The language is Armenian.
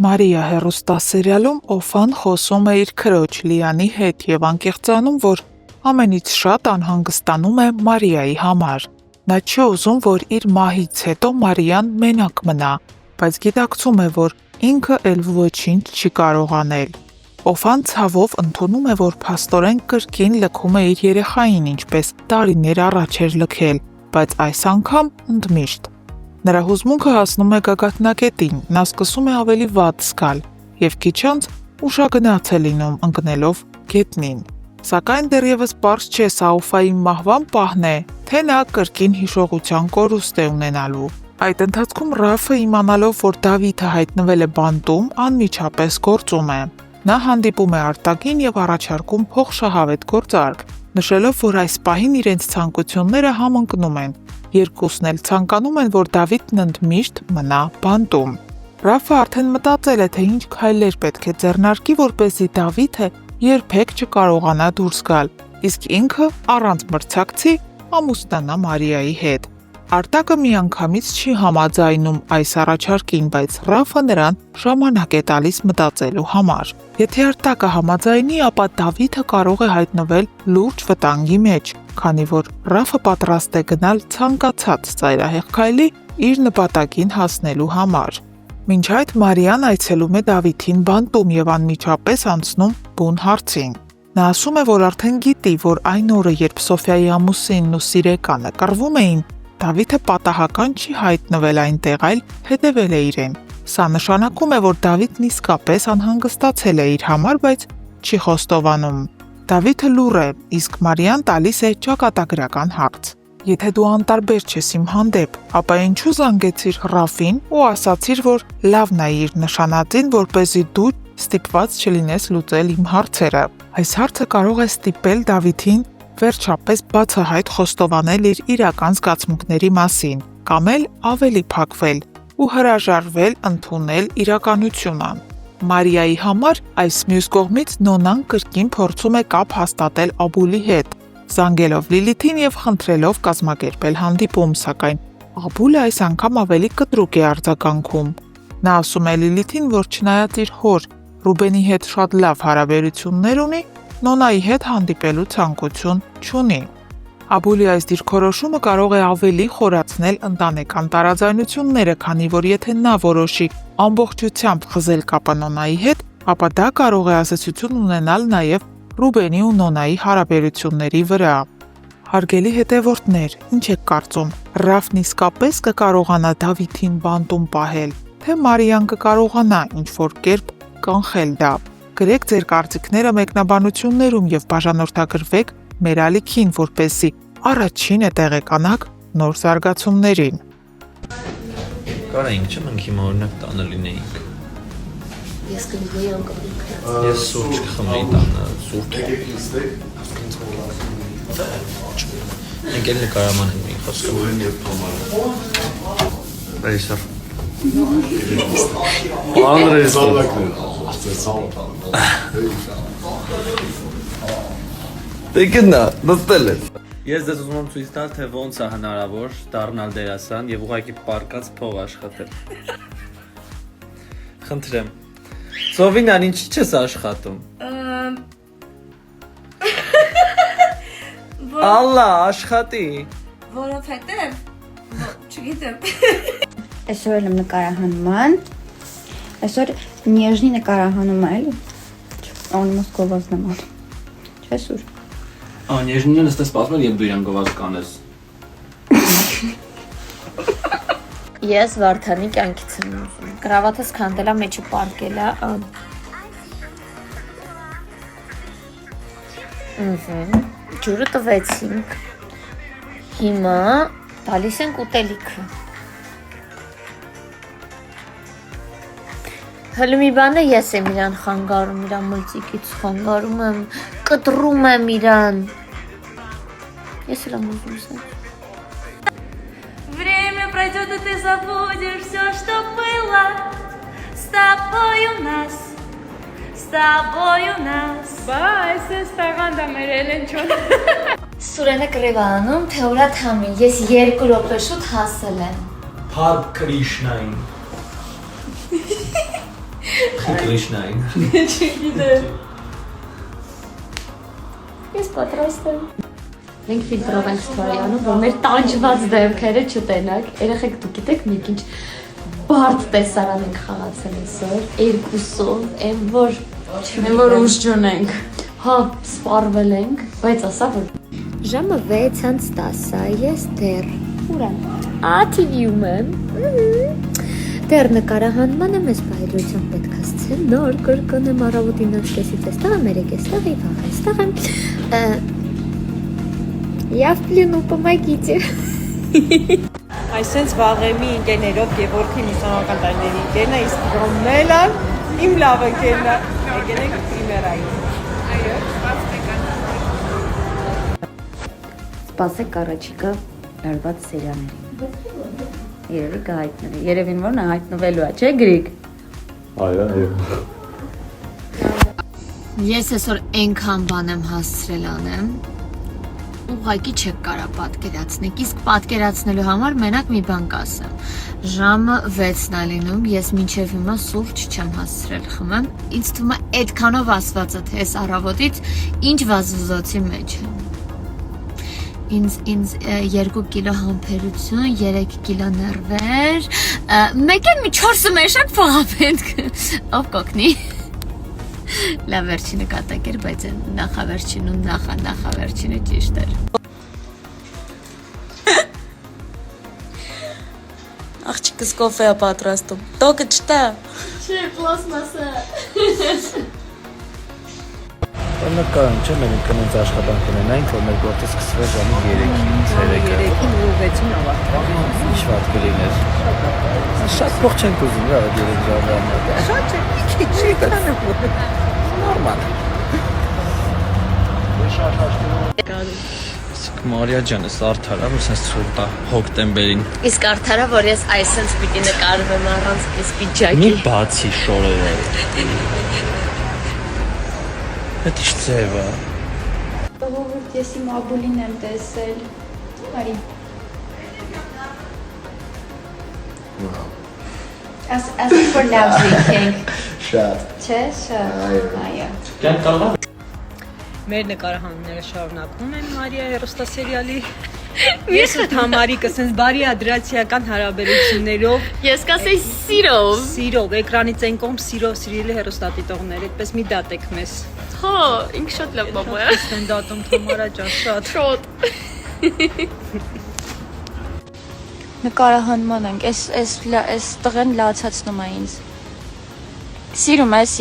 Մարիա հեռուստասերիալում Օֆան խոսում է իր քրոջ Լիանի հետ եւ անկեղծանում, որ ամենից շատ անհանգստանում է Մարիայի համար։ Նա չի ուզում, որ իր մահից հետո Մարիան մենակ մնա, բայց գիտակցում է, որ ինքը էլ ոչինչ չի կարող անել։ Օֆան ցավով ընդունում է, որ փաստորեն կրկին լքում է իր երեխային, ինչպես տարիներ առաջ էր լքել, բայց այս անգամ ընդմիշտ։ Նրա հուզմունքը հասնում է գագաթնակետին, նա սկսում է ավելի վատ զգալ եւ քիչ անց ուշագնաց է լինում ընկնելով գետնին։ Սակայն դեռևս պարզ չէ սա Օֆայի մահվան պահն է, թե նա կրկին հիշողության կորուստ է ունենալու։ Այդ ընթացքում Ռաֆը իմանալով, որ Դավիթը հայտնվել է բանտում, անմիջապես գործում է։ Նա հանդիպում է արտակին եւ առաջարկում փոխշահավետ գործարք, նշելով, որ այս պահին իրենց ցանկությունները համընկնում են։ Երկուսն էլ ցանկանում են, որ Դավիթն ընդմիշտ մնա բանտում։ Ռաֆը արդեն մտածել է, թե ինչ քայլեր պետք է ձեռնարկի, որպեսզի Դավիթը երբեք չկարողանա դուրս գալ, իսկ ինքը առանց մրցակցի ամուսնանա Մարիայի հետ։ Արտակը միանգամից չի համաձայնում այս առաջարկին, բայց Ռաֆը նրան ժամանակ է տալիս մտածելու համար։ Եթե Արտակը համաձայնի, ապա Դավիթը կարող է հայտնվել լուրջ վտանգի մեջ, քանի որ Ռաֆը պատրաստ է գնալ ցանկացած ծայրահեղ քայլի իր նպատակին հասնելու համար։ Մինչ այդ Մարիան այցելում է Դավիթին բանտում եւ անմիջապես անցնում բուն հարցին։ Նա ասում է, որ արդեն գիտի, որ այն օրը, երբ Սոֆիայի ամուսինն ու սիրեկանը կռվում էին, Դավիթը պատահական չի հայտնվել այնտեղ, այլ հետևել է իրեն։ Սա նշանակում է, որ Դավիթն իսկապես անհանգստացել է իր համար, բայց չի խոստովանում։ Դավիթը լուռ է, իսկ Մարիան տալիս է ճակատագրական հարց։ Եթե դու անտարբեր չես իմ հանդեպ, ապա ինչու զանգեցիր Ռաֆին ու ասացիր, որ լավ նայի իր նշանածին, որպեսզի դու ստիպված չլինես լուծել իմ հարցերը։ Այս հարցը կարող է ստիպել Դավիթին վերջապես բացահայտ խոստովանել իր իրական զգացմունքների մասին, կամ էլ ավելի փակվել ու հրաժարվել ընդունել իրականությունը։ Մարիայի համար այս մյուս կողմից Նոնան կրկին փորձում է կապ հաստատել Աբուլի հետ, զանգելով Լիլիթին եւ խնդրելով կազմակերպել հանդիպում, սակայն Աբուլը այս անգամ ավելի կտրուկ է արձագանքում։ Նա ասում է Լիլիթին, որ չնայած իր հոր Ռուբենի հետ շատ լավ հարաբերություններ ունի, Նոնայի հետ հանդիպելու ցանկություն չունի։ Աբուլի այս դիրքորոշումը կարող է ավելի խորացնել ընտանեկան տարաձայնությունները, քանի որ եթե նա որոշի ամբողջությամբ խզել կապը Նոնայի հետ, ապա դա կարող է ազդեցություն ունենալ նաև Ռուբենի ու Նոնայի հարաբերությունների վրա։ Հարգելի հետևորդներ, ինչ եք կարծում, Ռաֆն իսկապես կկարողանա Դավիթին բանտում պահել, թե Մարիան կկարողանա ինչ-որ կերպ կանխել դա։ Գրեք ձեր կարծիքները մեկնաբանություններում եւ բաժանորդագրվեք մեր ալիքին, որպեսզի առաջինը տեղեկանաք նոր զարգացումներին։ Կարայինք չէ՞ մենք հիմա օրինակ տանը լինեինք։ Ես կլինեի անկապ։ Ես սուրճ կխմեի տանը, սուրճ։ Մենք էլ նկարաման ենք խոսքում։ Ռեյսեր։ Դեկնա, նստել է։ Ես դες ուզում եմ ցույց տալ, թե ոնց է հնարավոր դառնալ դերասան եւ ուղղակի պարկած փող աշխատել։ Խնդրեմ։ Սովինան, ինչի՞ չես աշխատում։ Ալլա, աշխատի։ Որովհետեւ չգիտեմ։ Այսօր եմ նկարահանման։ Այսօր նեժնի նկարահանումը էլի։ Անիմս գովազդն եմ անում։ Չէ՞ սուր։ Նեժնին նստես սպասում եմ, երբ դու իրան գովազդ կանես։ Ես Վարդանի կյանքից եմ ուզում։ Կրավաթս քանդելա մեջը պարկելա։ Ջուրը տվեցինք։ Հիմա տալիս ենք ուտելիքը։ Հələ մի բանը ես եմ իրան խանգարում, իրան մլծիկից խանգարում եմ, կտրում եմ իրան։ Ես էլ եմ ուզում սա։ Время пройдет, и ты забудешь все, что было. С тобой у нас, с тобой у нас. Բայց ես տաղանդա մեր Էլենչոն։ Սուրենը կրևանում, թե ուրա թամի, ես 2 րոպե շուտ հասել եմ։ Փար Կրիշնային։ Կրիշնային։ Ես պատրաստ եմ։ Մենք ֆիլտրով ենք ստորյանում, որ մեր տանջված դեմքերը չտենակ։ Երեխեք դուք գիտեք մենք ինչ բարդ տեսարան ենք խաղացել այսօր, երկուսով, այն որ ուժ չունենք։ Հա, սպառվել ենք, բայց ասա որ ժամը 6:10 ես դեռ ուր եմ։ TV-ում եմ։ Դեռ նկարահանմանը մեզ բայրության պետք է ասել նոր կրկնեմ առավոտին 9:30-ից էստեղ եմ, 3:00-ից и վաղ էստեղ եմ։ Я в плену, помогите։ Այսենց վաղեմի ընկերներով Գևորգի մուսոնական տարիների ընկերն է, իսկ Ռոմելը իմ լավ ընկերն է։ Եկեք պրիմերային։ Այո, Սպասեք առաջիկա լարված սերիաներին։ Երևի կհայտնվի։ Երևին որ նա հայտնվելու է, չէ՞ Գրիգ։ Այո։ Ես այսօր այնքան բան եմ հասցրել անեմ, ուղղակի չեք կարա պատկերացնեք, իսկ պատկերացնելու համար մենակ մի բան կասեմ։ Ժամը 6-ն է լինում, ես մինչև հիմա սուրճ չեմ հասցրել խմեմ, ինձ թվում է այդքանով ասվածը թե այս առավոտից ինչ վազվզոցի մեջ եմ։ Ինձ 2 կիլո համբերություն, 3 կիլո նервեր, մեկ էլ մի 4 մեշակ փողա պետք, ով կօգնի։ Լավ վերջինը կատակ էր, բայց նախավերջին ու նախավերջինը ճիշտ էր։ Աղջիկս կոֆե է պատրաստում։ Տոկը չտա։ Չէ, պլաստմասը։ Նկարում չէ, մենք կնենց աշխատանք ունենայինք, որ մեր գործը սկսվեր ժամը 3-ից, 3-ին ու 6-ին ավարտվի։ ինչ վատ կլիներ։ Շատ փող չենք ուզում, რა, 3 ժամը։ Շատ չէ, մի քիչ չկանը։ Նորմալ։ Մարիա ջան, էս արդարա, որ սենց ցուրտ է հոկտեմբերին։ Իսկ արդարա, որ ես այսենց պիտի նկարվեմ առանց այս Մի պիջակի։ բացի շորերը։ Այդ ինչ ձև է։ Ժողովուրդ, ես իմ աբուլին եմ տեսել։ Արի։ As for love drinking։ Շատ։ Չէ, շատ։ Այո։ Կյանք կարող է Մեր նկարահանումները շարունակվում են Մարիա հեռուստասերիալի։ Ես ու Թամարիկը սենց բարի ադրացիական հարաբերություններով, Ես կասեի սիրով։ սիրով, էկրանից այն կողմ սիրով սիրելի հեռուստատիտողներ, այդպես մի դատեք մեզ։ Հա, ինք շատ լավ մամա է։ Ես են դատում Թամարա ջան, շատ։ Շոտ։ Նկարահանման ենք, այս տղեն լացացնում է ինձ։ Սիրում ես։